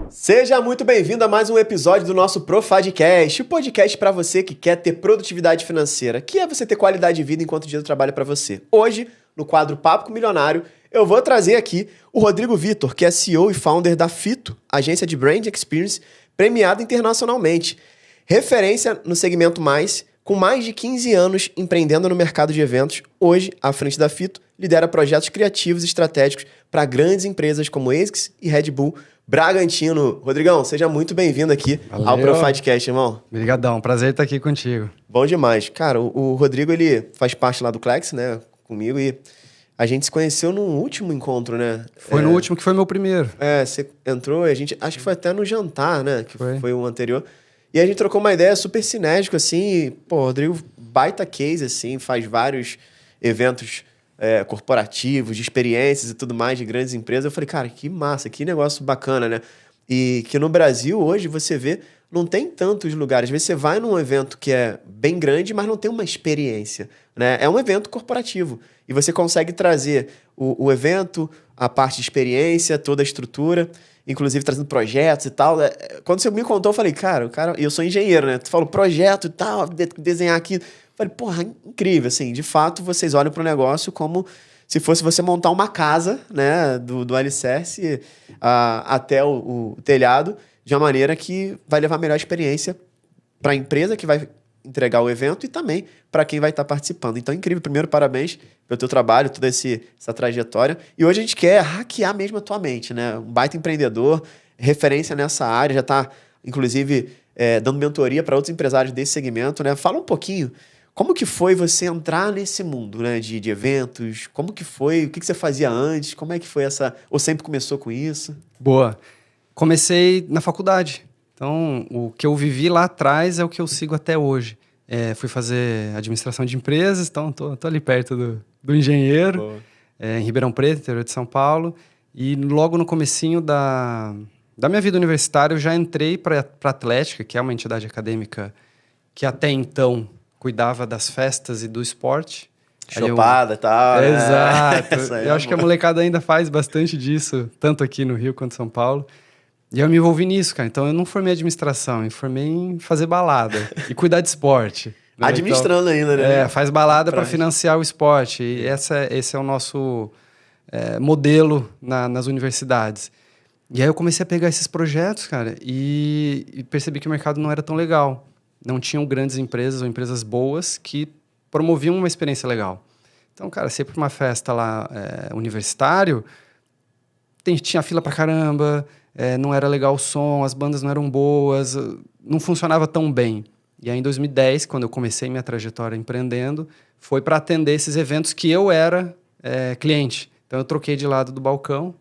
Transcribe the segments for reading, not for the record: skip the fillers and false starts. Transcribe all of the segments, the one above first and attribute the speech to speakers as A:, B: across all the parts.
A: Seja muito bem-vindo a mais um episódio do nosso Profadcast, o podcast para você que quer ter produtividade financeira, que é você ter qualidade de vida enquanto o dinheiro trabalha para você. Hoje, no quadro Papo com o Milionário, eu vou trazer aqui o Rodrigo Vitor, que é CEO e founder da Fito, agência de Brand Experience, premiada internacionalmente. Referência no segmento mais, com mais de 15 anos empreendendo no mercado de eventos, hoje, à frente da Fito, lidera projetos criativos e estratégicos para grandes empresas como ASICS e Red Bull Bragantino. Rodrigão, seja muito bem-vindo aqui ao Profadcast, irmão.
B: Obrigadão, prazer estar aqui contigo.
A: Bom demais. Cara, o Rodrigo, ele faz parte lá do Clex, né, comigo, e a gente se conheceu no último encontro, né?
B: Foi no último, que foi meu primeiro.
A: Você entrou e a gente, acho que foi até no jantar, né, que foi o anterior. E a gente trocou uma ideia super cinética, assim, e, pô, o Rodrigo, baita case, assim, faz vários eventos corporativos, de experiências e tudo mais, de grandes empresas. Eu falei, cara, que massa, que negócio bacana, né? E que no Brasil, hoje, você vê, não tem tantos lugares. Às vezes você vai num evento que é bem grande, mas não tem uma experiência, né? É um evento corporativo. E você consegue trazer o evento, a parte de experiência, toda a estrutura, inclusive trazendo projetos e tal. Quando você me contou, eu falei, cara, eu sou engenheiro, né? Tu falou projeto e tal, desenhar aqui. Falei, porra, incrível, assim, de fato, vocês olham para o negócio como se fosse você montar uma casa, né, do alicerce até o telhado, de uma maneira que vai levar a melhor experiência para a empresa que vai entregar o evento e também para quem vai estar participando. Então, incrível. Primeiro, parabéns pelo teu trabalho, toda essa trajetória. E hoje a gente quer hackear mesmo a tua mente, né? Um baita empreendedor, referência nessa área, já está, inclusive, dando mentoria para outros empresários desse segmento, né? Fala um pouquinho. Como que foi você entrar nesse mundo, né, de eventos? Como que foi? O que você fazia antes? Como é que foi essa... Ou sempre começou com isso?
B: Boa. Comecei na faculdade. Então, o que eu vivi lá atrás é o que eu sigo até hoje. Fui fazer administração de empresas, então tô ali perto do engenheiro, em Ribeirão Preto, interior de São Paulo. E logo no comecinho da minha vida universitária, eu já entrei para a Atlética, que é uma entidade acadêmica que até então cuidava das festas e do esporte.
A: Chopada e tal.
B: Exato. Eu acho que a molecada ainda faz bastante disso, tanto aqui no Rio quanto em São Paulo. E eu me envolvi nisso, cara. Então eu não formei em administração, eu formei em fazer balada e cuidar de esporte. Né?
A: Administrando então, ainda, né?
B: Faz balada para financiar o esporte. E esse é o nosso modelo nas universidades. E aí eu comecei a pegar esses projetos, cara, e percebi que o mercado não era tão legal. Não tinham grandes empresas ou empresas boas que promoviam uma experiência legal. Então, cara, você ia para uma festa lá universitário, tinha fila pra caramba, não era legal o som, as bandas não eram boas, não funcionava tão bem. E aí, em 2010, quando eu comecei minha trajetória empreendendo, foi para atender esses eventos que eu era cliente. Então, eu troquei de lado do balcão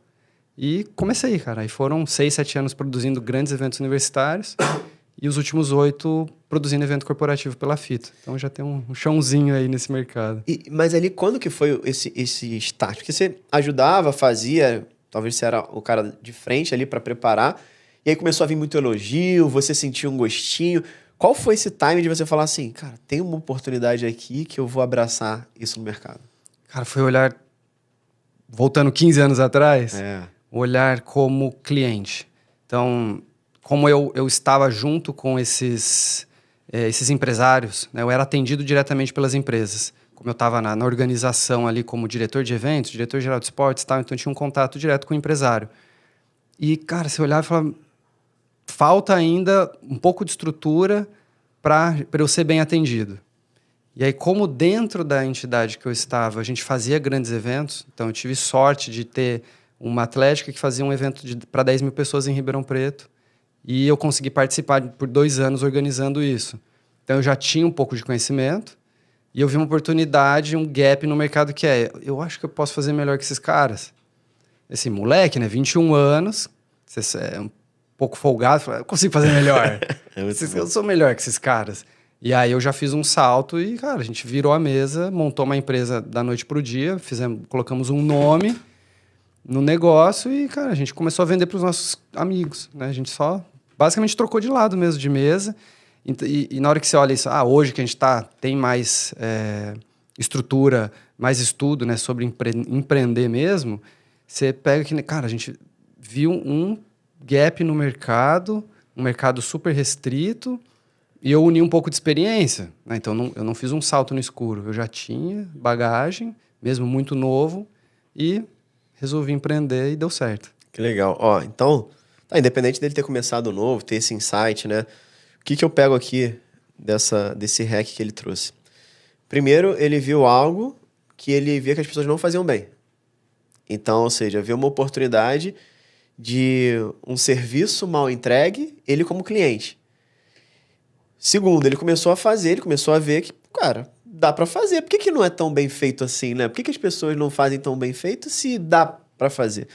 B: e comecei, cara. Aí foram 6, 7 anos produzindo grandes eventos universitários e os últimos 8 produzindo evento corporativo pela Fito. Então já tem um chãozinho aí nesse mercado.
A: Mas ali, quando que foi esse start? Porque você ajudava, fazia, talvez você era o cara de frente ali para preparar, e aí começou a vir muito elogio, você sentiu um gostinho. Qual foi esse time de você falar assim, cara, tem uma oportunidade aqui que eu vou abraçar isso no mercado?
B: Cara, foi olhar, voltando 15 anos atrás, olhar como cliente. Então, como eu estava junto com esses empresários, né? Eu era atendido diretamente pelas empresas. Como eu estava na organização ali como diretor de eventos, diretor-geral de esportes e tal, então eu tinha um contato direto com o empresário. E, cara, você olhava e falava, falta ainda um pouco de estrutura para eu ser bem atendido. E aí, como dentro da entidade que eu estava, a gente fazia grandes eventos, então eu tive sorte de ter uma Atlética que fazia um evento para 10 mil pessoas em Ribeirão Preto, e eu consegui participar por 2 anos organizando isso. Então, eu já tinha um pouco de conhecimento e eu vi uma oportunidade, um gap no mercado que eu acho que eu posso fazer melhor que esses caras. Esse moleque, né, 21 anos, você é um pouco folgado, eu consigo fazer melhor. Eu sou melhor que esses caras. E aí eu já fiz um salto e, cara, a gente virou a mesa, montou uma empresa da noite pro dia, colocamos um nome no negócio e, cara, a gente começou a vender para os nossos amigos, né? A gente só basicamente trocou de lado mesmo, de mesa. E na hora que você olha isso, hoje que a gente tem mais estrutura, mais estudo, né, sobre empreender mesmo, você pega que, cara, a gente viu um gap no mercado, um mercado super restrito, e eu uni um pouco de experiência, né? Então, eu não fiz um salto no escuro. Eu já tinha bagagem, mesmo muito novo, e resolvi empreender e deu certo.
A: Que legal. Ó, então, independente dele ter começado novo, ter esse insight, né? O que eu pego aqui desse hack que ele trouxe? Primeiro, ele viu algo que ele via que as pessoas não faziam bem. Então, ou seja, viu uma oportunidade de um serviço mal entregue, ele como cliente. Segundo, ele começou a fazer, ele começou a ver que, cara, dá pra fazer. Por que não é tão bem feito assim, né? Por que as pessoas não fazem tão bem feito se dá pra fazer?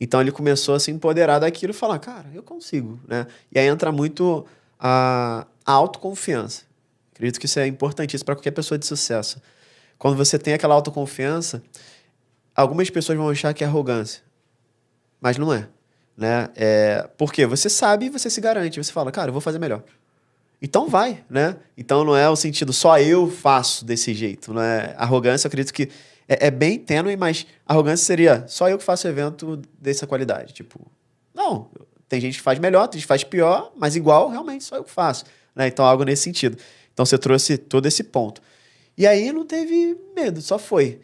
A: Então ele começou a se empoderar daquilo e falar, cara, eu consigo, né? E aí entra muito a autoconfiança. Acredito que isso é importantíssimo para qualquer pessoa de sucesso. Quando você tem aquela autoconfiança, algumas pessoas vão achar que é arrogância, mas não é, né? Porque você sabe e você se garante. Você fala, cara, eu vou fazer melhor. Então vai, né? Então não é o sentido só eu faço desse jeito, não é? Arrogância, eu acredito que é bem tênue, mas arrogância seria só eu que faço evento dessa qualidade. Tipo, não, tem gente que faz melhor, tem gente que faz pior, mas igual, realmente, só eu que faço, né? Então algo nesse sentido. Então você trouxe todo esse ponto. E aí não teve medo, só foi.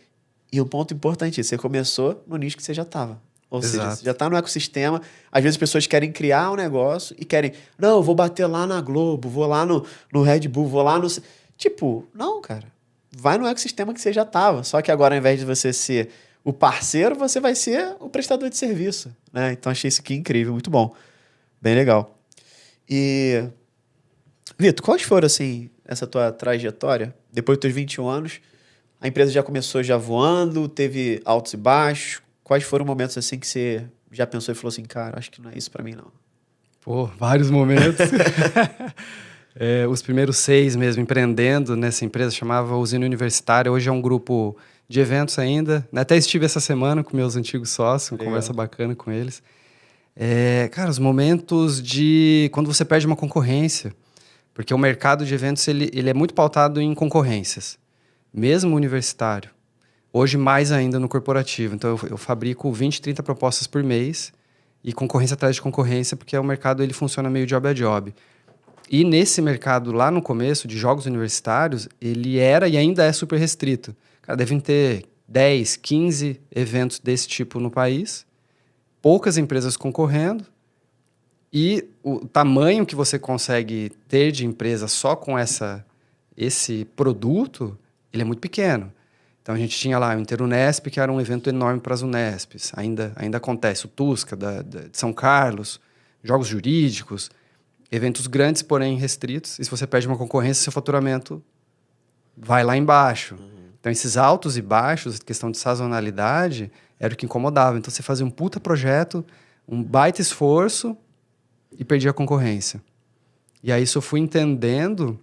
A: E um ponto importante, você começou no nicho que você já estava. Ou seja, você já está no ecossistema. Às vezes as pessoas querem criar um negócio e querem... Não, eu vou bater lá na Globo, vou lá no Red Bull, vou lá no... Tipo, não, cara. Vai no ecossistema que você já estava. Só que agora, ao invés de você ser o parceiro, você vai ser o prestador de serviço, né? Então achei isso aqui incrível, muito bom. Bem legal. E... Vitor, quais foram, assim, essa tua trajetória? Depois dos teus 21 anos, a empresa já começou já voando, teve altos e baixos. Quais foram momentos assim que você já pensou e falou assim, cara, acho que não é isso pra mim, não?
B: Pô, vários momentos. Os primeiros 6 mesmo, empreendendo nessa empresa, chamava Usina Universitária. Hoje é um grupo de eventos ainda. Até estive essa semana com meus antigos sócios, uma conversa bacana com eles. Cara, os momentos de quando você perde uma concorrência. Porque o mercado de eventos ele é muito pautado em concorrências, mesmo universitário. Hoje, mais ainda no corporativo. Então, eu fabrico 20, 30 propostas por mês e concorrência atrás de concorrência, porque o mercado ele funciona meio job a job. E nesse mercado, lá no começo, de jogos universitários, ele era e ainda é super restrito. Cara, devem ter 10, 15 eventos desse tipo no país, poucas empresas concorrendo, e o tamanho que você consegue ter de empresa só com esse produto, ele é muito pequeno. Então, a gente tinha lá o Interunesp, que era um evento enorme para as Unespes. Ainda acontece o Tusca, de São Carlos, jogos jurídicos, eventos grandes, porém restritos. E se você perde uma concorrência, seu faturamento vai lá embaixo. Então, esses altos e baixos, questão de sazonalidade, era o que incomodava. Então, você fazia um puta projeto, um baita esforço e perdia a concorrência. E aí, isso eu fui entendendo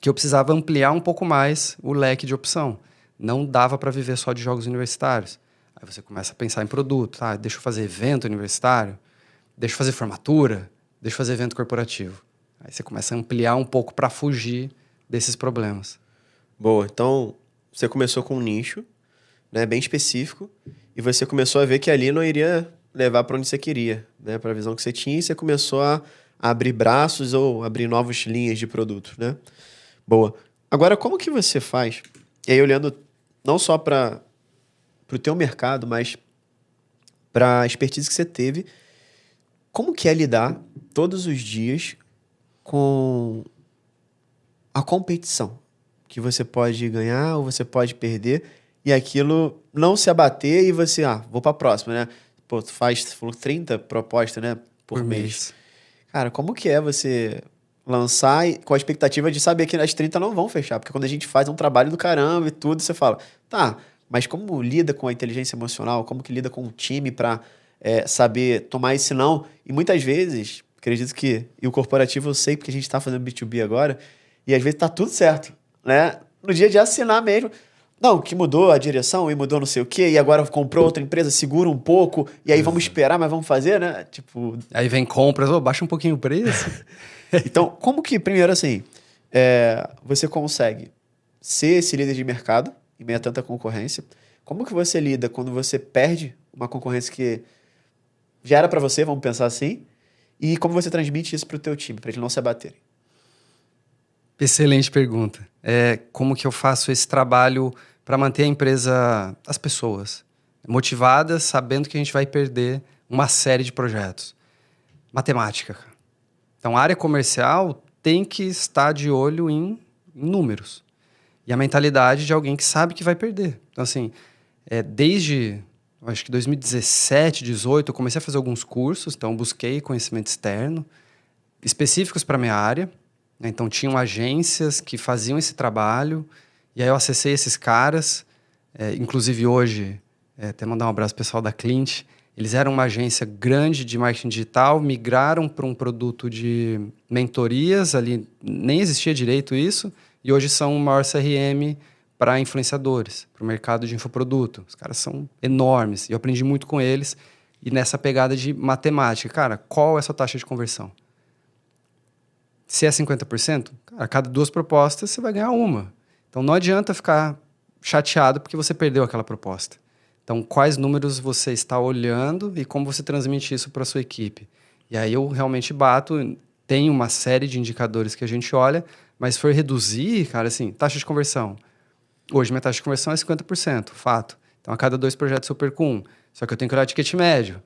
B: que eu precisava ampliar um pouco mais o leque de opção. Não dava para viver só de jogos universitários. Aí você começa a pensar em produto. Tá, deixa eu fazer evento universitário, deixa eu fazer formatura, deixa eu fazer evento corporativo. Aí você começa a ampliar um pouco para fugir desses problemas.
A: Boa, então você começou com um nicho, né, bem específico, e você começou a ver que ali não iria levar para onde você queria, né, para a visão que você tinha, e você começou a abrir braços ou abrir novas linhas de produto, né? Boa. Agora, como que você faz? E aí, olhando não só para o teu mercado, mas para a expertise que você teve, como que é lidar todos os dias com a competição? Que você pode ganhar ou você pode perder, e aquilo não se abater e você, vou para a próxima, né? Pô, tu falou 30 propostas, né? Por mês. Cara, como que é você lançar com a expectativa de saber que as 30 não vão fechar? Porque quando a gente faz um trabalho do caramba e tudo, você fala, tá, mas como lida com a inteligência emocional? Como que lida com o time para saber tomar esse não? E muitas vezes, acredito que, e o corporativo eu sei porque a gente está fazendo B2B agora, e às vezes tá tudo certo, né? No dia de assinar mesmo, não, que mudou a direção e mudou não sei o quê, e agora comprou outra empresa, segura um pouco, e aí vamos esperar, mas vamos fazer, né? Tipo...
B: Aí vem compras, baixa um pouquinho o preço.
A: Então, como que, primeiro assim, você consegue ser esse líder de mercado em meio a tanta concorrência. Como que você lida quando você perde uma concorrência que já era para você, vamos pensar assim, e como você transmite isso para o teu time, para eles não se abaterem?
B: Excelente pergunta. Como que eu faço esse trabalho para manter a empresa, as pessoas motivadas, sabendo que a gente vai perder uma série de projetos? Matemática. Então, a área comercial tem que estar de olho em números. E a mentalidade de alguém que sabe que vai perder. Então, assim, desde, acho que 2017, 2018, eu comecei a fazer alguns cursos, então busquei conhecimento externo, específicos para a minha área. Então, tinham agências que faziam esse trabalho, e aí eu acessei esses caras. Inclusive, hoje, até mandar um abraço pro pessoal da Clint. Eles eram uma agência grande de marketing digital, migraram para um produto de mentorias, ali nem existia direito isso, e hoje são o maior CRM para influenciadores, para o mercado de infoproduto. Os caras são enormes, e eu aprendi muito com eles, e nessa pegada de matemática. Cara, qual é a sua taxa de conversão? Se é 50%, cara, a cada 2 propostas você vai ganhar uma. Então não adianta ficar chateado porque você perdeu aquela proposta. Então, quais números você está olhando e como você transmite isso para a sua equipe? E aí eu realmente bato, tem uma série de indicadores que a gente olha, mas se for reduzir, cara, assim, taxa de conversão. Hoje minha taxa de conversão é 50%, fato. Então, a cada 2 projetos eu perco 1. Só que eu tenho que olhar o ticket médio.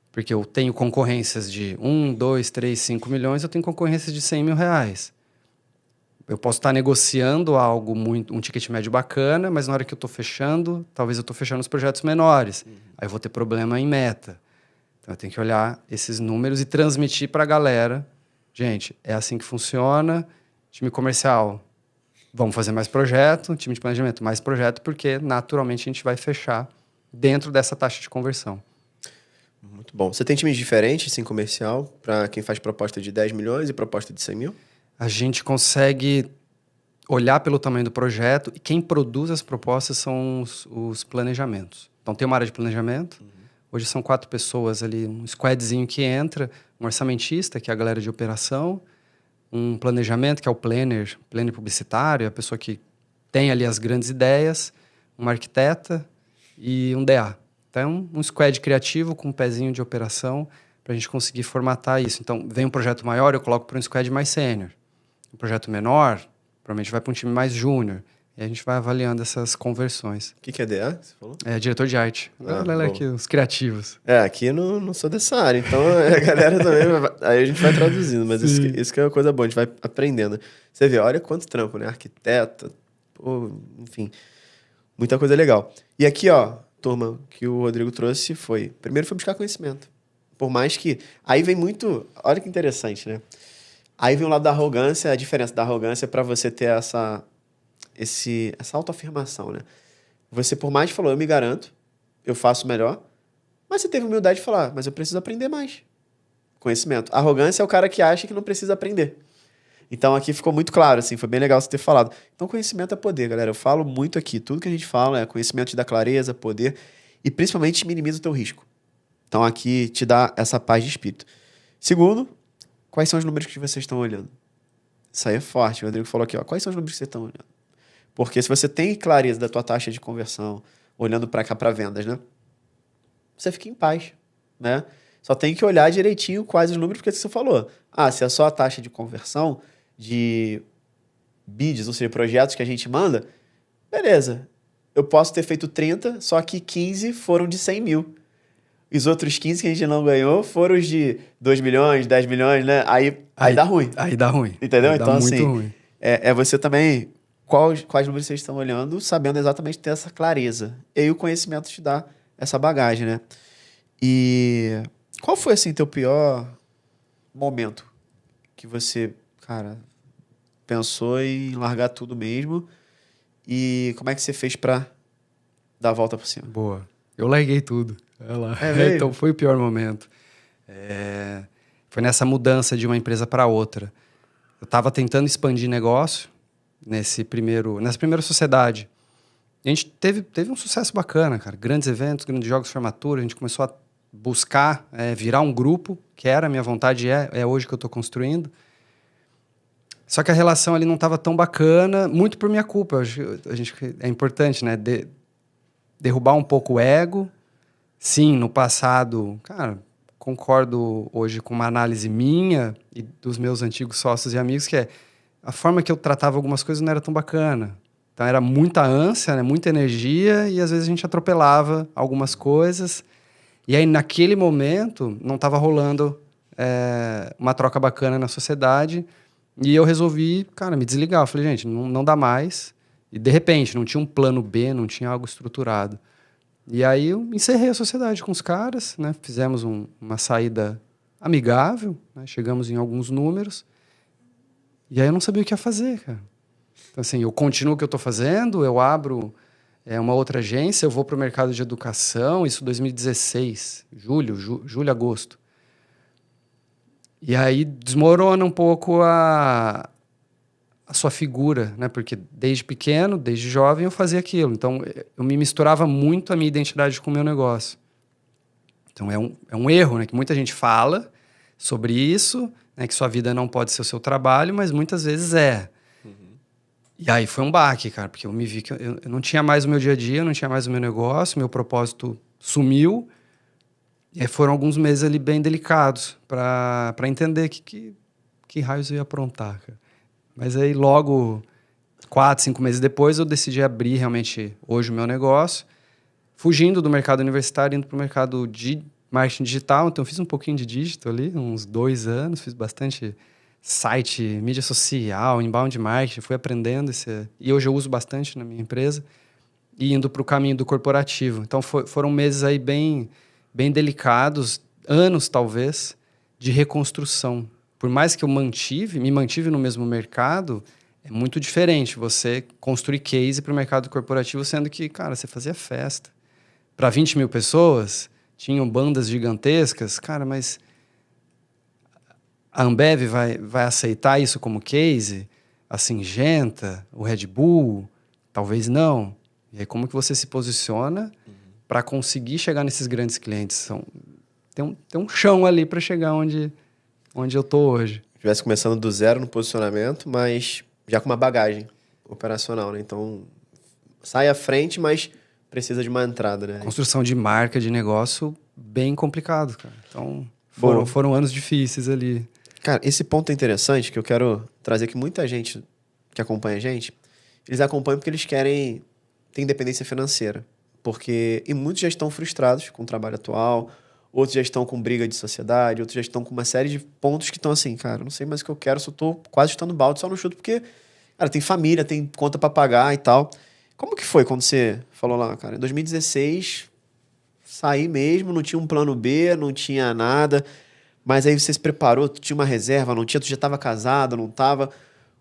B: Porque eu tenho concorrências de 1, 2, 3, 5 milhões, eu tenho concorrências de 100 mil reais. Eu posso estar negociando algo um ticket médio bacana, mas na hora que eu estou fechando, talvez eu estou fechando os projetos menores. Aí eu vou ter problema em meta. Então eu tenho que olhar esses números e transmitir para a galera. Gente, é assim que funciona. Time comercial, vamos fazer mais projeto. Time de planejamento, mais projeto, porque naturalmente a gente vai fechar dentro dessa taxa de conversão.
A: Muito bom. Você tem times diferentes, sim, comercial, para quem faz proposta de 10 milhões e proposta de 100 mil?
B: A gente consegue olhar pelo tamanho do projeto e quem produz as propostas são os planejamentos. Então, tem uma área de planejamento. Hoje são 4 pessoas ali, um squadzinho que entra, um orçamentista, que é a galera de operação, um planejamento, que é o planner publicitário, a pessoa que tem ali as grandes ideias, uma arquiteta e um DA. Então, um squad criativo com um pezinho de operação para a gente conseguir formatar isso. Então, vem um projeto maior, eu coloco para um squad mais sênior. Um projeto menor, provavelmente vai para um time mais júnior. E a gente vai avaliando essas conversões.
A: O que é DA, você falou?
B: É diretor de arte. Olha aqui, os criativos.
A: Aqui eu não sou dessa área, então a galera também... Aí a gente vai traduzindo, mas isso que é uma coisa boa, a gente vai aprendendo. Você vê, olha quanto trampo, né? Arquiteta, enfim, muita coisa legal. E aqui, ó, turma, que o Rodrigo trouxe primeiro foi buscar conhecimento. Por mais que... Aí vem muito... Olha que interessante, né? Aí vem o lado da arrogância, a diferença da arrogância para você ter essa autoafirmação, né? Você, por mais que falou, eu me garanto, eu faço melhor, mas você teve humildade de falar, mas eu preciso aprender mais. Conhecimento. A arrogância é o cara que acha que não precisa aprender. Então, aqui ficou muito claro, assim, foi bem legal você ter falado. Então, conhecimento é poder, galera. Eu falo muito aqui, tudo que a gente fala é conhecimento te dá clareza, poder, e principalmente minimiza o teu risco. Então, aqui te dá essa paz de espírito. Segundo, quais são os números que vocês estão olhando? Isso aí é forte. O Rodrigo falou aqui, ó, quais são os números que vocês estão olhando? Porque se você tem clareza da tua taxa de conversão, olhando para cá para vendas, né? Você fica em paz, né? Só tem que olhar direitinho quais os números, porque você falou. Se é só a taxa de conversão de bids, ou seja, projetos que a gente manda, beleza. Eu posso ter feito 30, só que 15 foram de 100 mil. Os outros 15 que a gente não ganhou foram os de 2 milhões, 10 milhões, né? Aí dá ruim.
B: Aí dá ruim.
A: Entendeu?
B: Aí
A: então,
B: muito
A: assim,
B: ruim.
A: É você também... Quais números vocês estão olhando, sabendo exatamente ter essa clareza. E aí o conhecimento te dá essa bagagem, né? E qual foi, assim, teu pior momento que você, cara, pensou em largar tudo mesmo? E como é que você fez pra dar a volta por cima?
B: Boa. Eu larguei tudo. Olha lá. Então foi o pior momento. Foi nessa mudança de uma empresa para outra. Eu estava tentando expandir negócio nessa primeira sociedade. E a gente teve um sucesso bacana, cara. Grandes eventos, grandes jogos de formatura. A gente começou a buscar virar um grupo, que era a minha vontade, é hoje que eu estou construindo. Só que a relação ali não estava tão bacana, muito por minha culpa. É importante, né? Derrubar um pouco o ego. Sim, no passado, cara, concordo hoje com uma análise minha e dos meus antigos sócios e amigos, que é a forma que eu tratava algumas coisas não era tão bacana. Então era muita ânsia, né? Muita energia, e às vezes a gente atropelava algumas coisas. E aí, naquele momento, não estava rolando uma troca bacana na sociedade. E eu resolvi, cara, me desligar. Eu falei, gente, não dá mais. E, de repente, não tinha um plano B, não tinha algo estruturado. E aí, eu encerrei a sociedade com os caras, né? Fizemos uma saída amigável, né? Chegamos em alguns números. E aí, eu não sabia o que ia fazer, cara. Então, assim, eu continuo o que eu estou fazendo, eu abro uma outra agência, eu vou para o mercado de educação, isso 2016, julho, agosto. E aí desmorona um pouco a sua figura, né? Porque desde pequeno, desde jovem, eu fazia aquilo. Então, eu me misturava muito a minha identidade com o meu negócio. Então, é um erro, né? Que muita gente fala sobre isso, né? Que sua vida não pode ser o seu trabalho, mas muitas vezes é. E aí foi um baque, cara, porque eu me vi que eu não tinha mais o meu dia a dia, eu não tinha mais o meu negócio, meu propósito sumiu. E aí foram alguns meses ali bem delicados para entender que raios eu ia aprontar, cara. Mas aí logo, 4, 5 meses depois, eu decidi abrir realmente hoje o meu negócio, fugindo do mercado universitário, indo para o mercado de marketing digital. Então eu fiz um pouquinho de digital ali, uns 2 anos, fiz bastante site, mídia social, inbound marketing, fui aprendendo e hoje eu uso bastante na minha empresa, e indo para o caminho do corporativo. Então foram meses aí bem delicados, anos talvez, de reconstrução. Por mais que eu me mantive no mesmo mercado, é muito diferente você construir case para o mercado corporativo, sendo que, cara, você fazia festa. Para 20 mil pessoas, tinham bandas gigantescas, cara, mas a Ambev vai aceitar isso como case? A Syngenta, o Red Bull? Talvez não. E aí como que você se posiciona para conseguir chegar nesses grandes clientes? Tem um chão ali para chegar onde eu tô hoje.
A: Estivesse começando do zero no posicionamento, mas já com uma bagagem operacional, né? Então, sai à frente, mas precisa de uma entrada, né?
B: Construção de marca, de negócio, bem complicado, cara. Então, foram anos difíceis ali.
A: Cara, esse ponto é interessante, que eu quero trazer que muita gente que acompanha a gente, eles acompanham porque eles querem ter independência financeira. E muitos já estão frustrados com o trabalho atual, outros já estão com briga de sociedade, outros já estão com uma série de pontos que estão assim, cara, não sei mais o que eu quero, só tô quase chutando balde, só não chuto porque, cara, tem família, tem conta pra pagar e tal. Como que foi quando você falou lá, cara, em 2016, saí mesmo, não tinha um plano B, não tinha nada, mas aí você se preparou, tu tinha uma reserva, não tinha, tu já estava casado, não estava.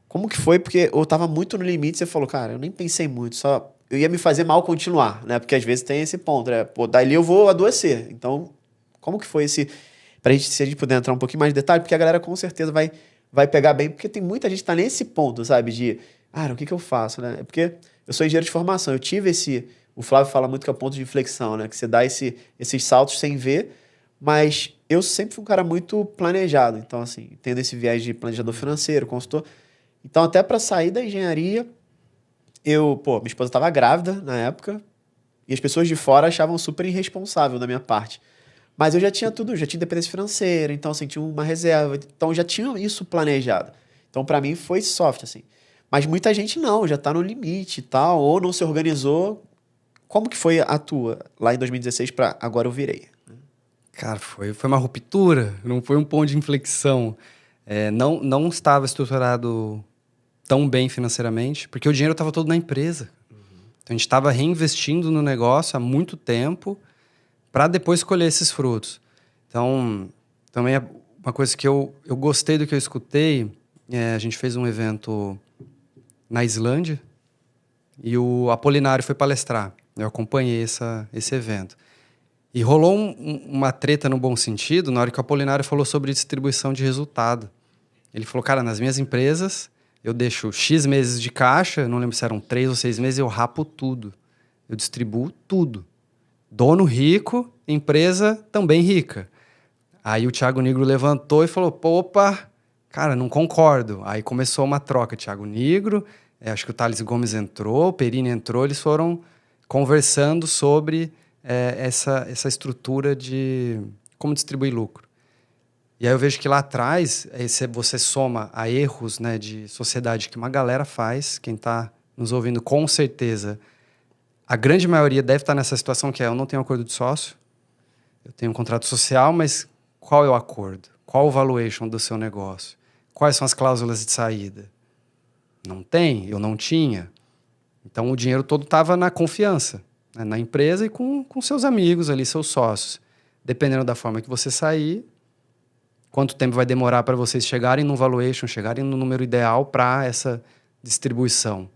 A: Como que foi? Porque eu estava muito no limite, você falou, cara, eu nem pensei muito, só eu ia me fazer mal continuar, né? Porque às vezes tem esse ponto, né? Pô, dali eu vou adoecer. Então, como que foi esse... se a gente puder entrar um pouquinho mais de detalhe, porque a galera com certeza vai pegar bem, porque tem muita gente que tá nesse ponto, sabe? De, o que eu faço, né? Porque eu sou engenheiro de formação, eu tive o Flávio fala muito que é o ponto de inflexão, né? Que você dá esses saltos sem ver, mas eu sempre fui um cara muito planejado. Então, assim, tendo esse viés de planejador financeiro, consultor. Então, até para sair da engenharia, minha esposa estava grávida na época, e as pessoas de fora achavam super irresponsável da minha parte. Mas eu já tinha tudo, já tinha independência financeira, então, assim, tinha uma reserva. Então, já tinha isso planejado. Então, para mim, foi soft, assim. Mas muita gente não, já tá no limite e tal, ou não se organizou. Como que foi a tua, lá em 2016, para agora eu virei?
B: Cara, foi uma ruptura, não foi um ponto de inflexão. Não estava estruturado tão bem financeiramente, porque o dinheiro estava todo na empresa. Então, a gente estava reinvestindo no negócio há muito tempo para depois colher esses frutos. Então, também é uma coisa que eu gostei do que eu escutei. A gente fez um evento na Islândia e o Apolinário foi palestrar. Eu acompanhei esse evento. E rolou uma treta no bom sentido na hora que o Apolinário falou sobre distribuição de resultado. Ele falou, cara, nas minhas empresas eu deixo X meses de caixa, não lembro se eram 3 ou 6 meses, eu rapo tudo. Eu distribuo tudo. Dono rico, empresa também rica. Aí o Thiago Nigro levantou e falou, opa, cara, não concordo. Aí começou uma troca, Thiago Nigro, acho que o Thales Gomes entrou, o Perini entrou, eles foram conversando sobre essa estrutura de como distribuir lucro. E aí eu vejo que lá atrás, você soma a erros, né, de sociedade que uma galera faz, quem está nos ouvindo com certeza, a grande maioria deve estar nessa situação que eu não tenho acordo de sócio, eu tenho um contrato social, mas qual é o acordo? Qual o valuation do seu negócio? Quais são as cláusulas de saída? Não tem, eu não tinha. Então o dinheiro todo estava na confiança, né, na empresa e com seus amigos ali, seus sócios. Dependendo da forma que você sair, quanto tempo vai demorar para vocês chegarem no valuation, chegarem no número ideal para essa distribuição.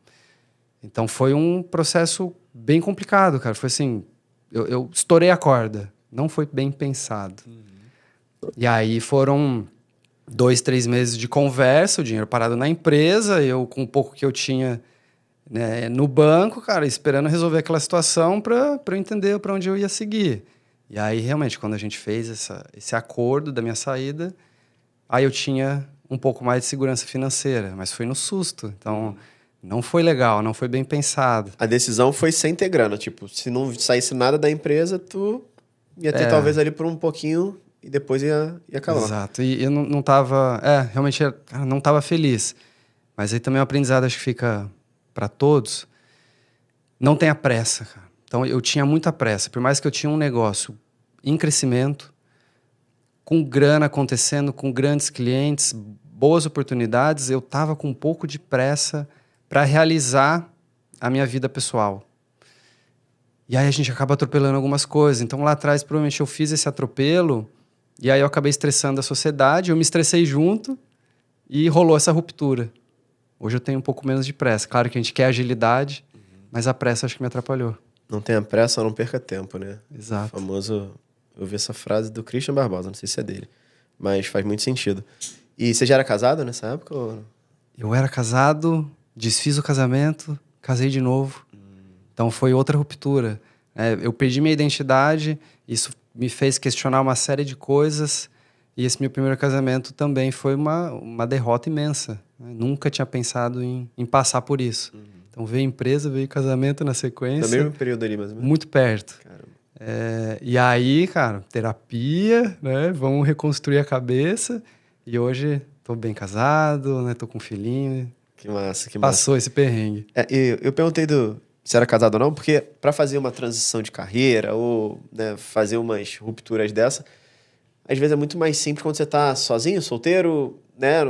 B: Então foi um processo bem complicado, cara. Foi assim, eu estourei a corda. Não foi bem pensado. E aí foram 2, 3 meses de conversa, o dinheiro parado na empresa, eu com o pouco que eu tinha, né, no banco, cara, esperando resolver aquela situação para eu entender para onde eu ia seguir. E aí, realmente, quando a gente fez esse acordo da minha saída, aí eu tinha um pouco mais de segurança financeira, mas foi no susto. Então, não foi legal, não foi bem pensado.
A: A decisão foi sem ter grana. Tipo, se não saísse nada da empresa, tu ia ter talvez ali por um pouquinho e depois ia acabar.
B: Exato. E eu não tava... realmente, cara, não tava feliz. Mas aí também o aprendizado, acho que fica para todos. Não tenha pressa, cara. Então, eu tinha muita pressa. Por mais que eu tinha um negócio em crescimento, com grana acontecendo, com grandes clientes, boas oportunidades, eu estava com um pouco de pressa para realizar a minha vida pessoal. E aí a gente acaba atropelando algumas coisas. Então, lá atrás, provavelmente, eu fiz esse atropelo e aí eu acabei estressando a sociedade, eu me estressei junto e rolou essa ruptura. Hoje eu tenho um pouco menos de pressa. Claro que a gente quer agilidade, mas a pressa acho que me atrapalhou.
A: Não tenha pressa, não perca tempo, né?
B: Exato.
A: O famoso... Eu vi essa frase do Christian Barbosa, não sei se é dele, mas faz muito sentido. E você já era casado nessa época? Ou...
B: Eu era casado, desfiz o casamento, casei de novo. Então foi outra ruptura. Eu perdi minha identidade, isso me fez questionar uma série de coisas. E esse meu primeiro casamento também foi uma derrota imensa. Nunca tinha pensado em passar por isso. Então veio empresa, veio casamento na sequência.
A: No mesmo período ali, mais ou menos?
B: Muito perto.
A: Caramba.
B: E aí, cara, terapia, né? Vamos reconstruir a cabeça. E hoje tô bem casado, né? Tô com um filhinho.
A: Que massa, que
B: massa. Passou esse perrengue.
A: Eu perguntei se era casado ou não, porque para fazer uma transição de carreira ou, né, fazer umas rupturas dessa, às vezes é muito mais simples quando você tá sozinho, solteiro, né?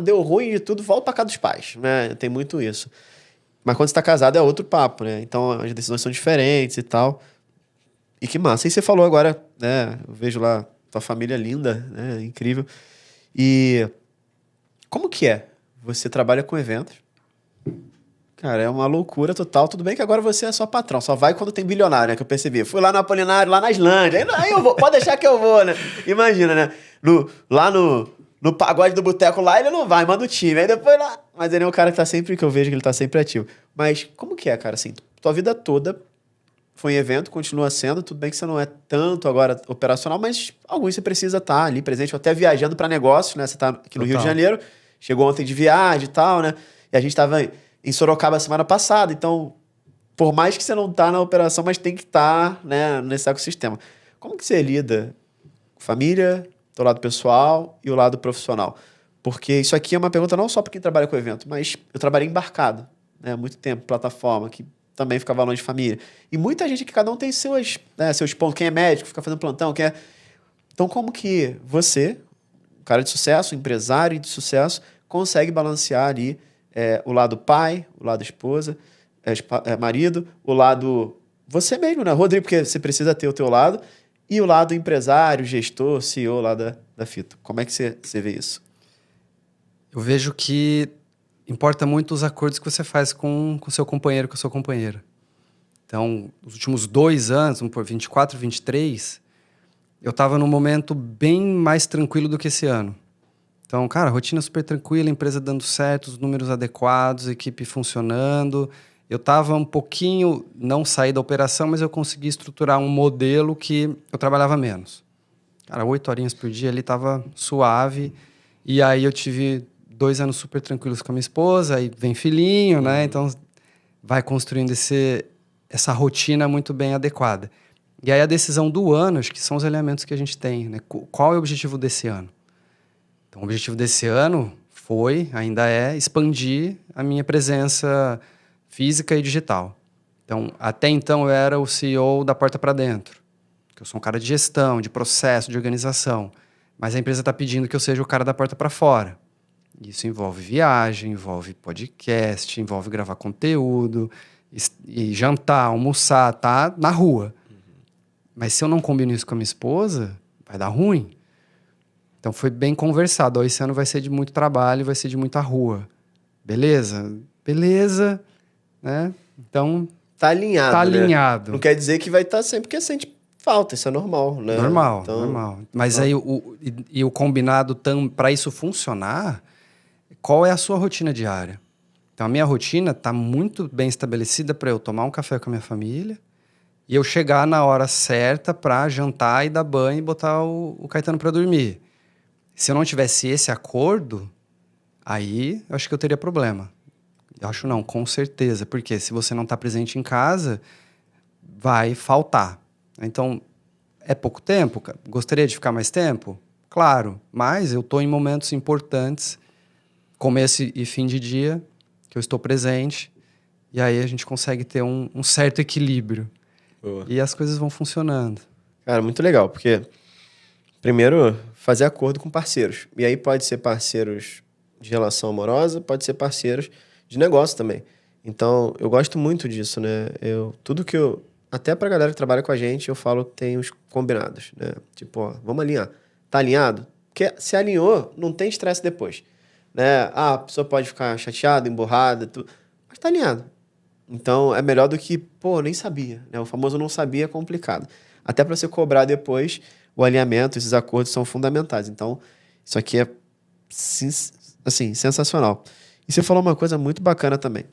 A: Deu ruim de tudo, volta pra casa dos pais, né? Tem muito isso. Mas quando você tá casado é outro papo, né? Então as decisões são diferentes e tal. E que massa. E você falou agora, né? Eu vejo lá tua família linda, né? Incrível. E como que é? Você trabalha com eventos. Cara, é uma loucura total. Tudo bem que agora você é só patrão. Só vai quando tem bilionário, né? Que eu percebi. Fui lá no Apolinário, lá na Islândia. Aí eu vou. Pode deixar que eu vou, né? Imagina, né? Lá no pagode do boteco lá, ele não vai, manda o time. Aí depois lá... Mas ele é um cara que tá sempre... Que eu vejo que ele tá sempre ativo. Mas como que é, cara? Assim, tua vida toda foi em evento, continua sendo. Tudo bem que você não é tanto agora operacional, mas alguns você precisa estar ali presente. Ou até viajando para negócios, né? Você tá aqui no Rio de Janeiro. Chegou ontem de viagem e tal, né? E a gente tava em Sorocaba semana passada. Então, por mais que você não tá na operação, mas tem que estar, né, nesse ecossistema. Como que você lida com família, do lado pessoal e o lado profissional? Porque isso aqui é uma pergunta não só para quem trabalha com evento, mas eu trabalhei embarcado, né, há muito tempo, plataforma, que também ficava longe de família. E muita gente que cada um tem seus pontos. Quem é médico, fica fazendo plantão, quem é... Então, como que você, um cara de sucesso, um empresário de sucesso, consegue balancear ali o lado pai, o lado esposa, marido, o lado você mesmo, né, Rodrigo? Porque você precisa ter o teu lado, e o lado empresário, gestor, CEO lá da Fito. Como é que você vê isso?
B: Eu vejo que importa muito os acordos que você faz com o seu companheiro, com a sua companheira. Então, os últimos 2 anos, vamos por 24, 23, eu estava num momento bem mais tranquilo do que esse ano. Então, cara, rotina super tranquila, empresa dando certo, os números adequados, equipe funcionando. Eu estava um pouquinho, não saí da operação, mas eu consegui estruturar um modelo que eu trabalhava menos. Cara, 8 horinhas por dia ali estava suave. E aí eu tive 2 anos super tranquilos com a minha esposa, aí vem filhinho, né? Então vai construindo essa rotina muito bem adequada. E aí a decisão do ano, acho que são os alinhamentos que a gente tem, né? Qual é o objetivo desse ano? Então o objetivo desse ano ainda é expandir a minha presença física e digital. Então, até então eu era o CEO da porta para dentro, que eu sou um cara de gestão, de processo, de organização. Mas a empresa está pedindo que eu seja o cara da porta para fora. Isso envolve viagem, envolve podcast, envolve gravar conteúdo, e jantar, almoçar, tá na rua. Mas se eu não combino isso com a minha esposa, vai dar ruim. Então foi bem conversado. Esse ano vai ser de muito trabalho, vai ser de muita rua. Beleza? Beleza, né? Então...
A: Tá alinhado,
B: Tá
A: né?
B: alinhado.
A: Não quer dizer que vai estar sempre, porque sente falta, isso é normal, né?
B: Normal,
A: então,
B: normal. Mas aí o combinado, para isso funcionar, qual é a sua rotina diária? Então a minha rotina tá muito bem estabelecida para eu tomar um café com a minha família e eu chegar na hora certa para jantar e dar banho e botar o Caetano para dormir. Se eu não tivesse esse acordo, aí eu acho que eu teria problema. Eu acho não, com certeza. Porque se você não está presente em casa, vai faltar. Então, é pouco tempo? Gostaria de ficar mais tempo? Claro, mas eu estou em momentos importantes, começo e fim de dia, que eu estou presente, e aí a gente consegue ter um certo equilíbrio.
A: Boa.
B: E as coisas vão funcionando.
A: Cara, muito legal, porque primeiro, fazer acordo com parceiros. E aí pode ser parceiros de relação amorosa, pode ser parceiros de negócio também. Então, eu gosto muito disso, né? Até pra galera que trabalha com a gente, eu falo que tem os combinados, né? Tipo, ó, vamos alinhar. Tá alinhado? Porque se alinhou, não tem estresse depois, né? A pessoa pode ficar chateada, emburrada, mas tá alinhado. Então, é melhor do que, nem sabia, né? O famoso não sabia é complicado. Até para você cobrar depois, o alinhamento, esses acordos são fundamentais. Então, isso aqui é, assim, sensacional. E você falou uma coisa muito bacana também,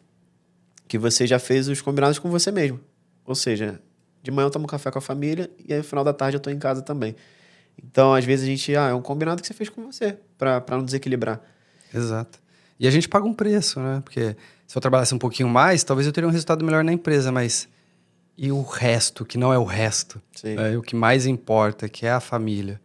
A: que você já fez os combinados com você mesmo. Ou seja, de manhã eu tomo café com a família e aí no final da tarde eu tô em casa também. Então, às vezes a gente, é um combinado que você fez com você, para não desequilibrar.
B: Exato. E a gente paga um preço, né? Porque se eu trabalhasse um pouquinho mais, talvez eu teria um resultado melhor na empresa, mas e o resto, que não é o resto? É o que mais importa, que é a família.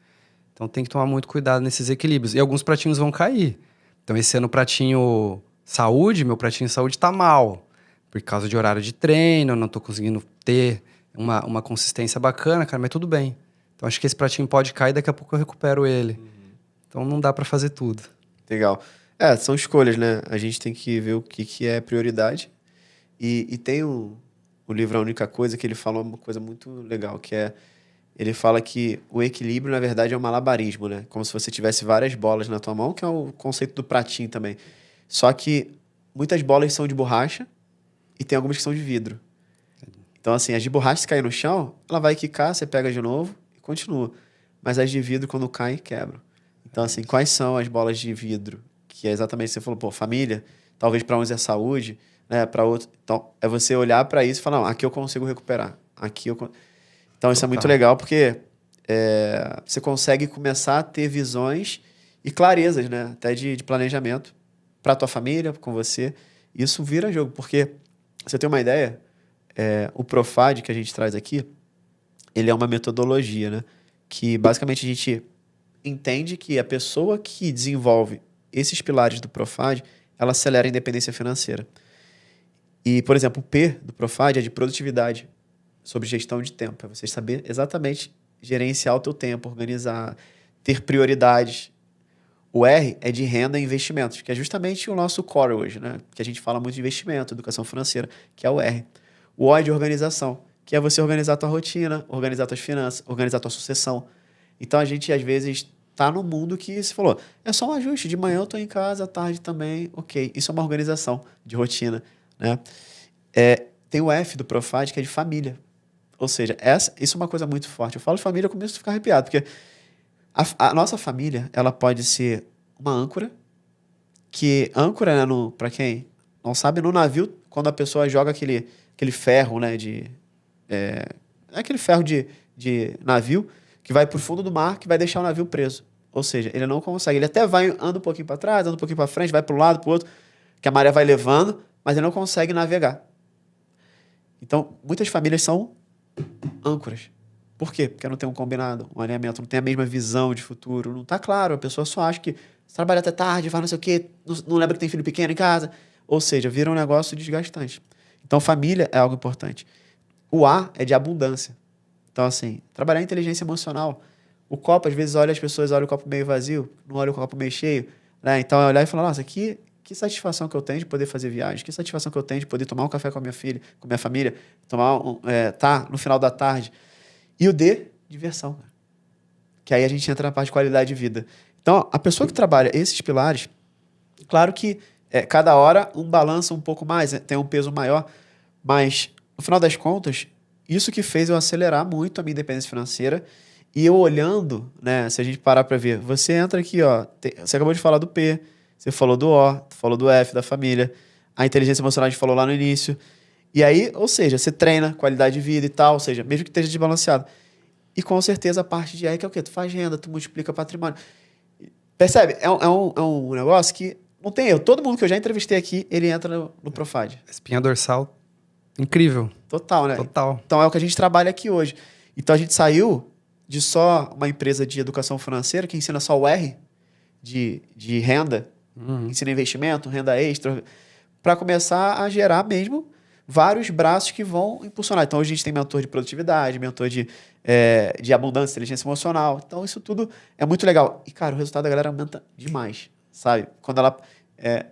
B: Então tem que tomar muito cuidado nesses equilíbrios. E alguns pratinhos vão cair. Então esse ano o pratinho saúde, meu pratinho saúde tá mal. Por causa de horário de treino, eu não tô conseguindo ter uma consistência bacana, cara, mas tudo bem. Então acho que esse pratinho pode cair e daqui a pouco eu recupero ele. Então não dá para fazer tudo.
A: Legal. São escolhas, né? A gente tem que ver o que é prioridade. E tem o livro A Única Coisa, que ele fala uma coisa muito legal, que é... Ele fala que o equilíbrio, na verdade, é um malabarismo, né? Como se você tivesse várias bolas na tua mão, que é o conceito do pratinho também. Só que muitas bolas são de borracha e tem algumas que são de vidro. Então, assim, as de borracha, se cair no chão, ela vai quicar, você pega de novo e continua. Mas as de vidro, quando caem, quebram. Então, assim, quais são as bolas de vidro? Que é exatamente o que você falou, família, talvez para uns é saúde, né? Para outros... Então, é você olhar para isso e falar, não, aqui eu consigo recuperar. Aqui eu... Então, isso é muito legal, porque você consegue começar a ter visões e clarezas, né? Até de planejamento para a tua família, com você. Isso vira jogo, porque, você tem uma ideia, o Profad que a gente traz aqui, ele é uma metodologia, né? Que, basicamente, a gente entende que a pessoa que desenvolve esses pilares do Profad, ela acelera a independência financeira. E, por exemplo, o P do Profad é de produtividade, sobre gestão de tempo. É você saber exatamente gerenciar o teu tempo, organizar, ter prioridades. O R é de renda e investimentos, que é justamente o nosso core hoje, né? Que a gente fala muito de investimento, educação financeira, que é o R. O O é de organização, que é você organizar a tua rotina, organizar tuas finanças, organizar a tua sucessão. Então, a gente, às vezes, tá no mundo que você falou, é só um ajuste, de manhã eu tô em casa, à tarde também, ok. Isso é uma organização de rotina, né? Tem o F do Profad, que é de família. Ou seja, isso é uma coisa muito forte. Eu falo de família, eu começo a ficar arrepiado, porque a nossa família, ela pode ser uma âncora, que âncora, né, para quem não sabe, no navio, quando a pessoa joga aquele ferro, né, aquele ferro de navio, que vai para o fundo do mar, que vai deixar o navio preso. Ou seja, ele não consegue. Ele até anda um pouquinho para trás, anda um pouquinho para frente, vai para um lado, para o outro, que a maré vai levando, mas ele não consegue navegar. Então, muitas famílias são âncoras. Por quê? Porque não tem um combinado, um alinhamento, não tem a mesma visão de futuro, não está claro. A pessoa só acha que você trabalha até tarde, vai não sei o quê, não lembra que tem filho pequeno em casa. Ou seja, vira um negócio desgastante. Então, família é algo importante. O A é de abundância. Então, assim, trabalhar inteligência emocional. O copo, às vezes, as pessoas olham o copo meio vazio, não olham o copo meio cheio. Né? Então, é olhar e falar, nossa, que satisfação que eu tenho de poder fazer viagem, que satisfação que eu tenho de poder tomar um café com a minha filha, com a minha família, tá no final da tarde. E o D, diversão. Que aí a gente entra na parte de qualidade de vida. Então, a pessoa que trabalha esses pilares, claro que cada hora um balança um pouco mais, tem um peso maior, mas, no final das contas, isso que fez eu acelerar muito a minha independência financeira. E eu olhando, né, se a gente parar para ver, você entra aqui, ó, você acabou de falar do P, você falou do O, falou do F, da família, a inteligência emocional a gente falou lá no início. E aí, ou seja, você treina qualidade de vida e tal, ou seja, mesmo que esteja desbalanceado. E com certeza a parte de aí que é o quê? Tu faz renda, tu multiplica patrimônio. Percebe? É um negócio que não tem erro. Todo mundo que eu já entrevistei aqui, ele entra no Profad.
B: Espinha dorsal, incrível.
A: Total, né?
B: Total.
A: Então é o que a gente trabalha aqui hoje. Então a gente saiu de só uma empresa de educação financeira que ensina só o R de renda, ensina investimento, renda extra, para começar a gerar mesmo vários braços que vão impulsionar. Então, hoje a gente tem mentor de produtividade, mentor de abundância, inteligência emocional. Então, isso tudo é muito legal. E, cara, o resultado da galera aumenta demais, sabe? Quando ela...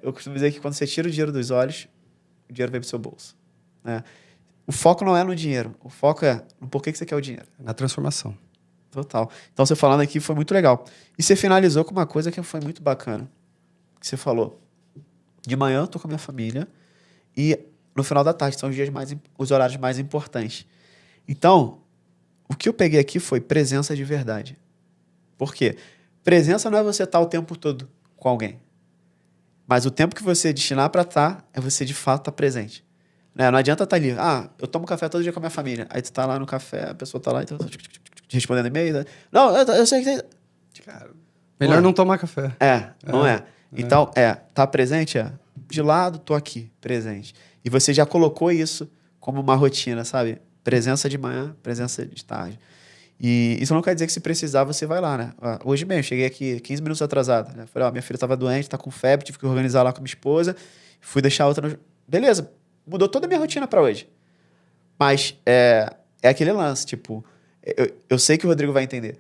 A: eu costumo dizer que quando você tira o dinheiro dos olhos, o dinheiro vem pro seu bolso. Né? O foco não é no dinheiro. O foco é no porquê que você quer o dinheiro.
B: Na transformação.
A: Total. Então, você falando aqui foi muito legal. E você finalizou com uma coisa que foi muito bacana. Que você falou. De manhã, eu tô com a minha família e no final da tarde são os horários mais importantes. Então, o que eu peguei aqui foi presença de verdade. Por quê? Presença não é você estar o tempo todo com alguém. Mas o tempo que você destinar para estar é você de fato estar presente. Né? Não adianta estar ali. Eu tomo café todo dia com a minha família. Aí tu tá lá no café, a pessoa tá lá e respondendo e-mail. Né? Não, eu sei que tem...
B: Cara, melhor não tomar café.
A: Não é. Então, tá presente? De lado, tô aqui, presente. E você já colocou isso como uma rotina, sabe? Presença de manhã, presença de tarde. E isso não quer dizer que se precisar, você vai lá, né? Hoje mesmo, cheguei aqui 15 minutos atrasado. Né? Falei, minha filha estava doente, tá com febre, tive que organizar lá com minha esposa. Fui deixar outra... Beleza, mudou toda a minha rotina para hoje. Mas é aquele lance, tipo... Eu sei que o Rodrigo vai entender.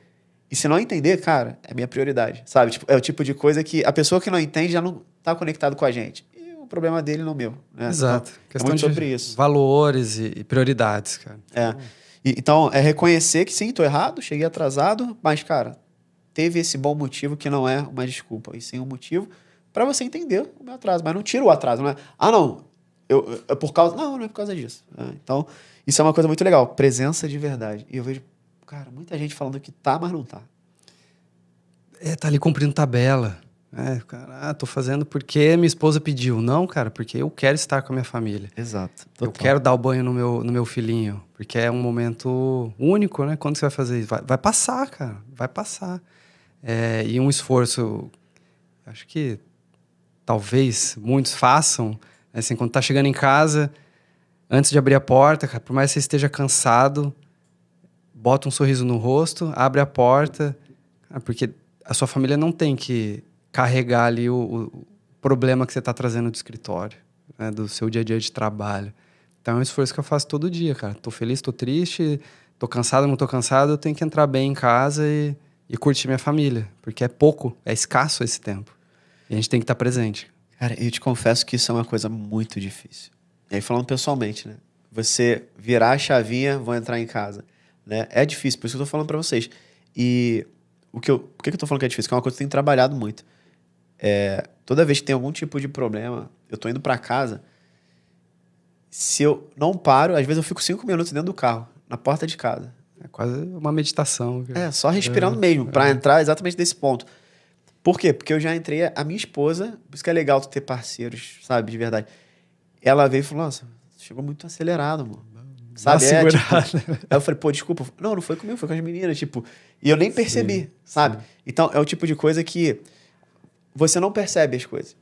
A: E se não entender, cara, é minha prioridade, sabe? Tipo, é o tipo de coisa que a pessoa que não entende já não tá conectado com a gente. E o problema dele não é meu. Né?
B: Exato.
A: Então,
B: questão
A: muito
B: de
A: sobre isso.
B: Valores e prioridades, cara.
A: Então, é reconhecer que sim, tô errado, cheguei atrasado, mas, cara, teve esse bom motivo que não é uma desculpa, e sim um motivo para você entender o meu atraso. Mas não tira o atraso, não é? Não, é por causa... Não é por causa disso. Então, isso é uma coisa muito legal. Presença de verdade. E eu vejo... Cara, muita gente falando que tá, mas não tá.
B: Tá ali cumprindo tabela. Cara, tô fazendo porque minha esposa pediu. Não, cara, porque eu quero estar com a minha família.
A: Exato.
B: Total. Eu quero dar o banho no meu filhinho. Porque é um momento único, né? Quando você vai fazer isso? Vai passar, cara. Vai passar. E um esforço... Acho que talvez muitos façam. Assim, quando tá chegando em casa, antes de abrir a porta, cara, por mais que você esteja cansado... Bota um sorriso no rosto, abre a porta, porque a sua família não tem que carregar ali o problema que você está trazendo do escritório, né, do seu dia a dia de trabalho. Então é um esforço que eu faço todo dia, cara. Tô feliz, tô triste, tô cansado, não tô cansado, eu tenho que entrar bem em casa e curtir minha família, porque é pouco, é escasso esse tempo. E a gente tem que estar presente.
A: Cara, eu te confesso que isso é uma coisa muito difícil. E aí, falando pessoalmente, né? Você virar a chavinha, vou entrar em casa. Né? É difícil, por isso que eu tô falando pra vocês. E por que eu tô falando que é difícil? Que é uma coisa que eu tenho trabalhado muito. Toda vez que tem algum tipo de problema, eu tô indo pra casa, se eu não paro, às vezes eu fico 5 minutos dentro do carro, na porta de casa.
B: É quase uma meditação.
A: Só respirando mesmo, pra entrar exatamente desse ponto. Por quê? Porque eu já entrei, a minha esposa, por isso que é legal tu ter parceiros, sabe, de verdade. Ela veio e falou, nossa, chegou muito acelerado, mano. sabe? Aí eu falei, pô, desculpa. Não foi comigo, foi com as meninas, tipo... E eu nem percebi, sabe? Então, é o tipo de coisa que você não percebe as coisas,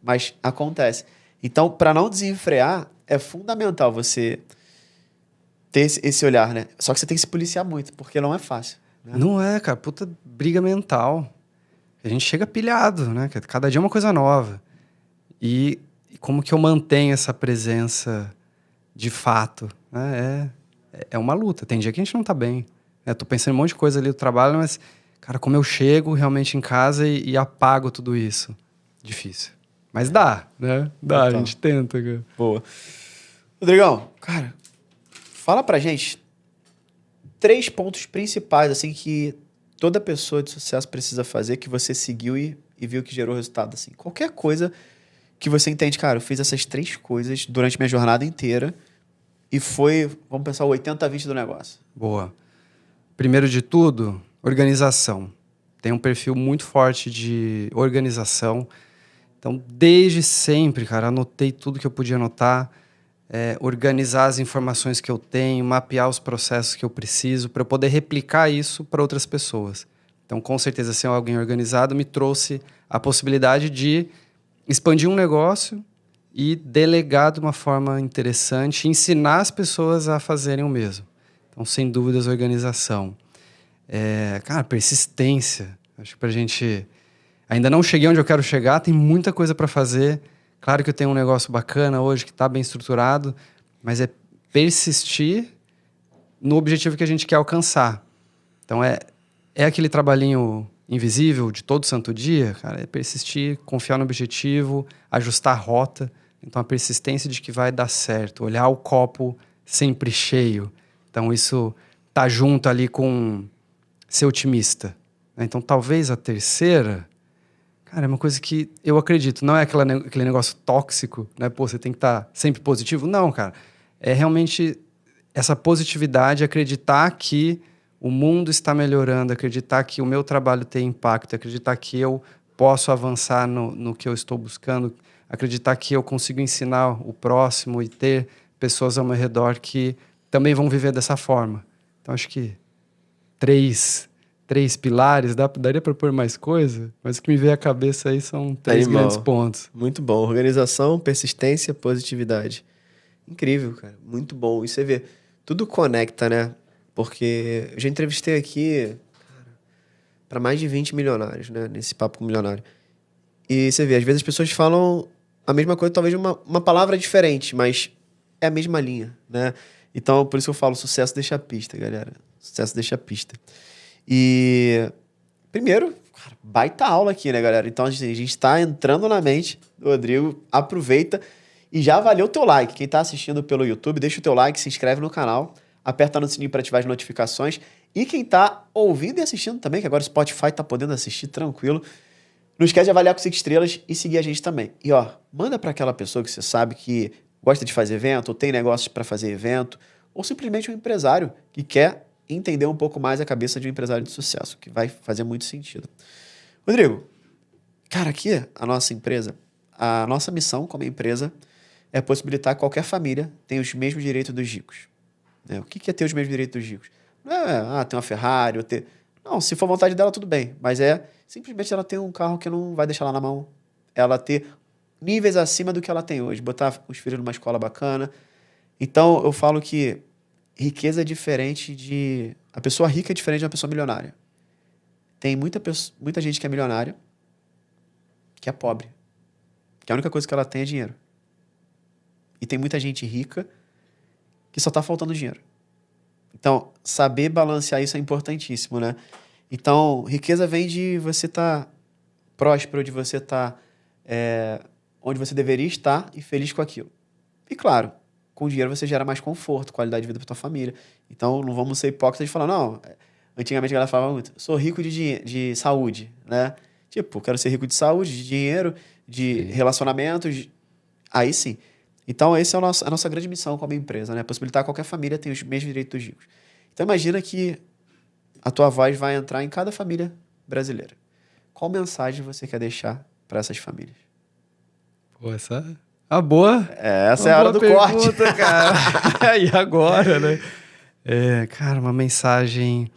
A: mas acontece. Então, para não desenfrear, é fundamental você ter esse olhar, né? Só que você tem que se policiar muito, porque não é fácil. Né?
B: Não é, cara. Puta briga mental. A gente chega pilhado, né? Cada dia é uma coisa nova. E como que eu mantenho essa presença de fato? Né? É uma luta. Tem dia que a gente não tá bem. Tô pensando em um monte de coisa ali do trabalho, mas, cara, como eu chego realmente em casa e apago tudo isso? Difícil. Mas dá, né? Dá, a gente tenta, cara.
A: Boa. Rodrigão, cara, fala pra gente 3 pontos principais, assim, que toda pessoa de sucesso precisa fazer, que você seguiu e viu que gerou resultado, assim. Qualquer coisa que você entende, cara, eu fiz essas 3 coisas durante minha jornada inteira e foi, vamos pensar, o 80-20 do negócio.
B: Boa. Primeiro de tudo, organização. Tem um perfil muito forte de organização. Então, desde sempre, cara, anotei tudo que eu podia anotar, organizar as informações que eu tenho, mapear os processos que eu preciso para eu poder replicar isso para outras pessoas. Então, com certeza, ser alguém organizado me trouxe a possibilidade de expandir um negócio e delegar de uma forma interessante, ensinar as pessoas a fazerem o mesmo. Então, sem dúvidas, organização. Cara, persistência. Acho que pra gente... Ainda não cheguei onde eu quero chegar, tem muita coisa para fazer. Claro que eu tenho um negócio bacana hoje, que está bem estruturado, mas é persistir no objetivo que a gente quer alcançar. Então, é aquele trabalhinho invisível de todo santo dia, cara, é persistir, confiar no objetivo, ajustar a rota. Então, a persistência de que vai dar certo, olhar o copo sempre cheio. Então, isso tá junto ali com ser otimista. Então, talvez a terceira, cara, é uma coisa que eu acredito. Não é aquele negócio tóxico, né? Pô, você tem que estar sempre positivo. Não, cara. É realmente essa positividade, acreditar que o mundo está melhorando, acreditar que o meu trabalho tem impacto, acreditar que eu posso avançar no que eu estou buscando, acreditar que eu consigo ensinar o próximo e ter pessoas ao meu redor que também vão viver dessa forma. Então, acho que três pilares, daria para pôr mais coisa, mas o que me veio à cabeça aí são 3 grandes pontos.
A: Muito bom. Organização, persistência, positividade. Incrível, cara. Muito bom. E você vê, tudo conecta, né? Porque eu já entrevistei aqui para mais de 20 milionários, né? Nesse papo com milionário. E você vê, às vezes as pessoas falam a mesma coisa, talvez uma palavra diferente, mas é a mesma linha, né? Então, por isso que eu falo, sucesso deixa a pista, galera. Sucesso deixa a pista. E, primeiro, cara, baita aula aqui, né, galera? Então, a gente está entrando na mente do Rodrigo. Aproveita e já avalia o teu like. Quem está assistindo pelo YouTube, deixa o teu like, se inscreve no canal, aperta no sininho para ativar as notificações. E quem está ouvindo e assistindo também, que agora o Spotify está podendo assistir tranquilo, não esquece de avaliar com 5 estrelas e seguir a gente também. E, ó, manda para aquela pessoa que você sabe que gosta de fazer evento, ou tem negócios para fazer evento, ou simplesmente um empresário que quer entender um pouco mais a cabeça de um empresário de sucesso, que vai fazer muito sentido. Rodrigo, cara, aqui a nossa empresa, a nossa missão como empresa é possibilitar que qualquer família tenha os mesmos direitos dos ricos. O que é ter os mesmos direitos dos ricos? Não é, ter uma Ferrari, ou ter... Não, se for vontade dela, tudo bem. Mas é simplesmente ela ter um carro que não vai deixar ela na mão. Ela ter níveis acima do que ela tem hoje. Botar os filhos numa escola bacana. Então, eu falo que riqueza é diferente de... A pessoa rica é diferente de uma pessoa milionária. Tem muita gente que é milionária que é pobre. Que a única coisa que ela tem é dinheiro. E tem muita gente rica que só está faltando dinheiro. Então, saber balancear isso é importantíssimo, né? Então, riqueza vem de você estar próspero, de você estar onde você deveria estar e feliz com aquilo. E, claro, com dinheiro você gera mais conforto, qualidade de vida para tua família. Então, não vamos ser hipócritas de falar, não, antigamente a galera falava muito, sou rico de saúde, né? Tipo, quero ser rico de saúde, de dinheiro, de relacionamentos, aí sim. Então, essa é a nossa grande missão como empresa, né? Possibilitar que qualquer família tenha os mesmos direitos dos ricos. Então, imagina que a tua voz vai entrar em cada família brasileira. Qual mensagem você quer deixar para essas famílias?
B: Pô, essa Boa.
A: Essa é a hora do corte.
B: Cara. E agora, né? Cara, uma mensagem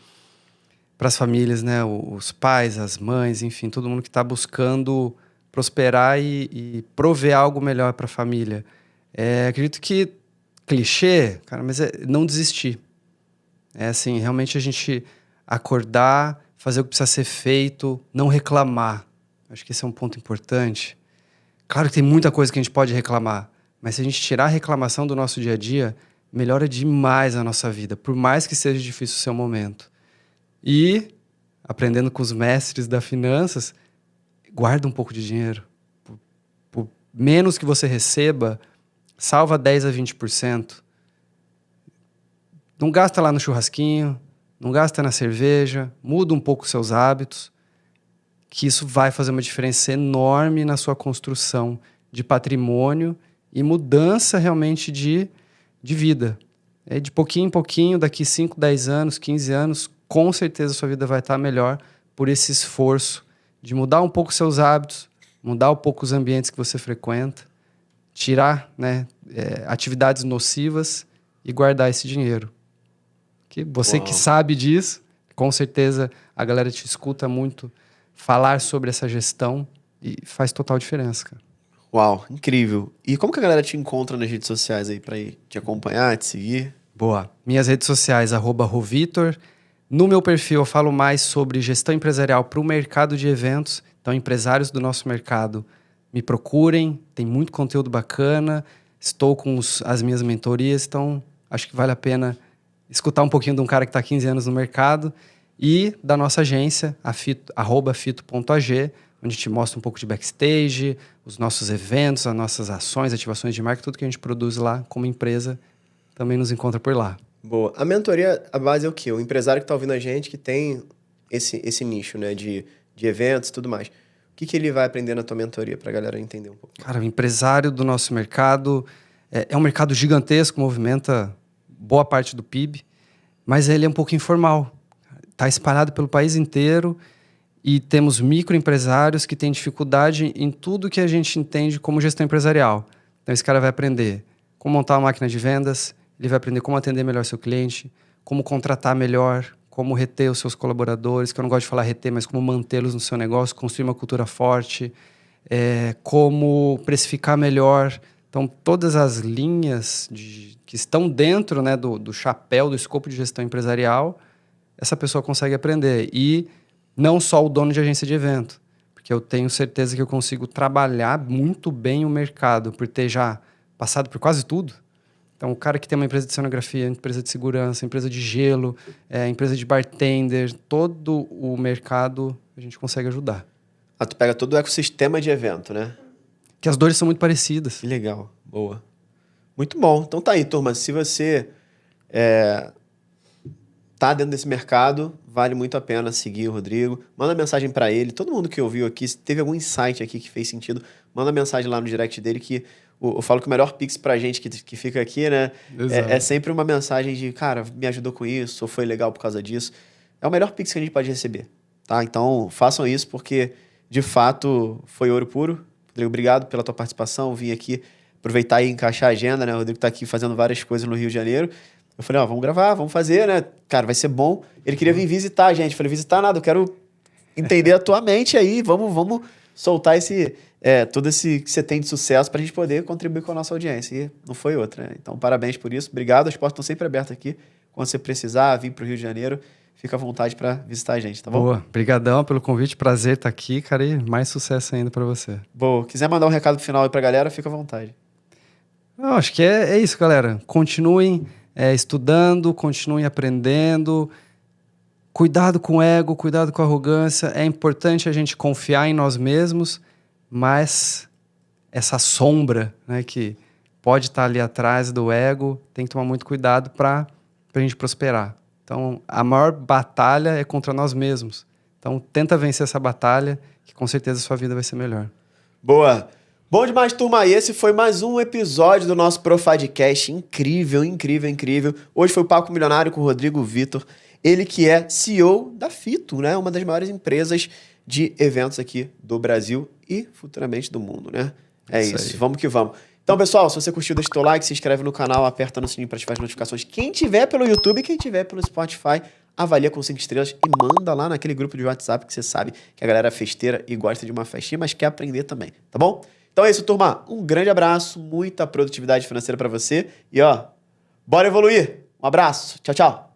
B: para as famílias, né? Os pais, as mães, enfim, todo mundo que está buscando prosperar e prover algo melhor para a família. Acredito que clichê, cara, mas não desistir. Assim, realmente a gente acordar, fazer o que precisa ser feito, não reclamar. Acho que esse é um ponto importante. Claro que tem muita coisa que a gente pode reclamar, mas se a gente tirar a reclamação do nosso dia a dia, melhora demais a nossa vida, por mais que seja difícil o seu momento. E, aprendendo com os mestres das finanças, guarda um pouco de dinheiro. Por menos que você receba, salva 10% a 20%. Não gasta lá no churrasquinho, não gasta na cerveja, muda um pouco os seus hábitos, que isso vai fazer uma diferença enorme na sua construção de patrimônio e mudança realmente de vida. De pouquinho em pouquinho, daqui 5, 10 anos, 15 anos, com certeza a sua vida vai estar melhor por esse esforço de mudar um pouco os seus hábitos, mudar um pouco os ambientes que você frequenta, tirar, né, atividades nocivas e guardar esse dinheiro. Que você que sabe disso, com certeza a galera te escuta muito falar sobre essa gestão e faz total diferença, cara.
A: Uau, incrível. E como que a galera te encontra nas redes sociais aí pra ir te acompanhar, te seguir?
B: Boa. Minhas redes sociais, @rovitor. No meu perfil eu falo mais sobre gestão empresarial para o mercado de eventos. Então, empresários do nosso mercado, me procurem. Tem muito conteúdo bacana. Estou com as minhas mentorias, então acho que vale a pena escutar um pouquinho de um cara que está há 15 anos no mercado. E da nossa agência, @fito.ag, onde te mostra um pouco de backstage, os nossos eventos, as nossas ações, ativações de marca, tudo que a gente produz lá como empresa, também nos encontra por lá.
A: Boa. A mentoria, a base é o quê? O empresário que está ouvindo a gente, que tem esse nicho, né, de eventos e tudo mais. O que ele vai aprender na tua mentoria para a galera entender um pouco?
B: Cara, o empresário do nosso mercado é um mercado gigantesco, movimenta boa parte do PIB, mas ele é um pouco informal. Está espalhado pelo país inteiro e temos microempresários que têm dificuldade em tudo que a gente entende como gestão empresarial. Então, esse cara vai aprender como montar uma máquina de vendas, ele vai aprender como atender melhor seu cliente, como contratar melhor, como reter os seus colaboradores, que eu não gosto de falar reter, mas como mantê-los no seu negócio, construir uma cultura forte, como precificar melhor. Então, todas as linhas que estão dentro, né, do chapéu, do escopo de gestão empresarial, essa pessoa consegue aprender. E não só o dono de agência de evento, porque eu tenho certeza que eu consigo trabalhar muito bem o mercado, por ter já passado por quase tudo. Então, o cara que tem uma empresa de cenografia, empresa de segurança, empresa de gelo, empresa de bartender, todo o mercado a gente consegue ajudar.
A: Tu pega todo o ecossistema de evento, né?
B: Que as dores são muito parecidas.
A: Que legal. Boa. Muito bom. Então tá aí, turma. Se você tá dentro desse mercado, vale muito a pena seguir o Rodrigo. Manda mensagem para ele. Todo mundo que ouviu aqui, se teve algum insight aqui que fez sentido, manda mensagem lá no direct dele que eu falo que o melhor pix pra gente que fica aqui, né? É sempre uma mensagem de, cara, me ajudou com isso, ou foi legal por causa disso. É o melhor pix que a gente pode receber, tá? Então, façam isso, porque, de fato, foi ouro puro. Rodrigo, obrigado pela tua participação. Vim aqui aproveitar e encaixar a agenda, né? O Rodrigo tá aqui fazendo várias coisas no Rio de Janeiro. Eu falei, vamos gravar, vamos fazer, né? Cara, vai ser bom. Ele queria vir visitar a gente. Eu falei, visitar nada, eu quero entender a tua mente aí. Vamos soltar tudo esse que você tem de sucesso pra gente poder contribuir com a nossa audiência. E não foi outra, né? Então, parabéns por isso. Obrigado, as portas estão sempre abertas aqui. Quando você precisar vir pro Rio de Janeiro, fica à vontade para visitar a gente, tá bom?
B: Boa, brigadão pelo convite, prazer estar aqui, cara, e mais sucesso ainda para você.
A: Boa, quiser mandar um recado final aí pra galera, fica à vontade.
B: Não, acho que é isso, galera. Continuem estudando, continuem aprendendo. Cuidado com o ego, cuidado com a arrogância. É importante a gente confiar em nós mesmos, mas essa sombra, né, que pode estar ali atrás do ego, tem que tomar muito cuidado para a gente prosperar. Então, a maior batalha é contra nós mesmos. Então, tenta vencer essa batalha, que com certeza a sua vida vai ser melhor.
A: Boa! Bom demais, turma. E esse foi mais um episódio do nosso Profadcast. Incrível, incrível, incrível. Hoje foi o Papo Milionário com o Rodrigo Vitor. Ele que é CEO da Fito, né? Uma das maiores empresas de eventos aqui do Brasil e futuramente do mundo, né? É isso. Vamos que vamos. Então, pessoal, se você curtiu, deixa o teu like, se inscreve no canal, aperta no sininho para ativar as notificações. Quem tiver pelo YouTube e quem tiver pelo Spotify, avalia com 5 estrelas e manda lá naquele grupo de WhatsApp que você sabe que a galera é festeira e gosta de uma festinha, mas quer aprender também, tá bom? Então é isso, turma. Um grande abraço, muita produtividade financeira para você e, ó, bora evoluir. Um abraço. Tchau, tchau.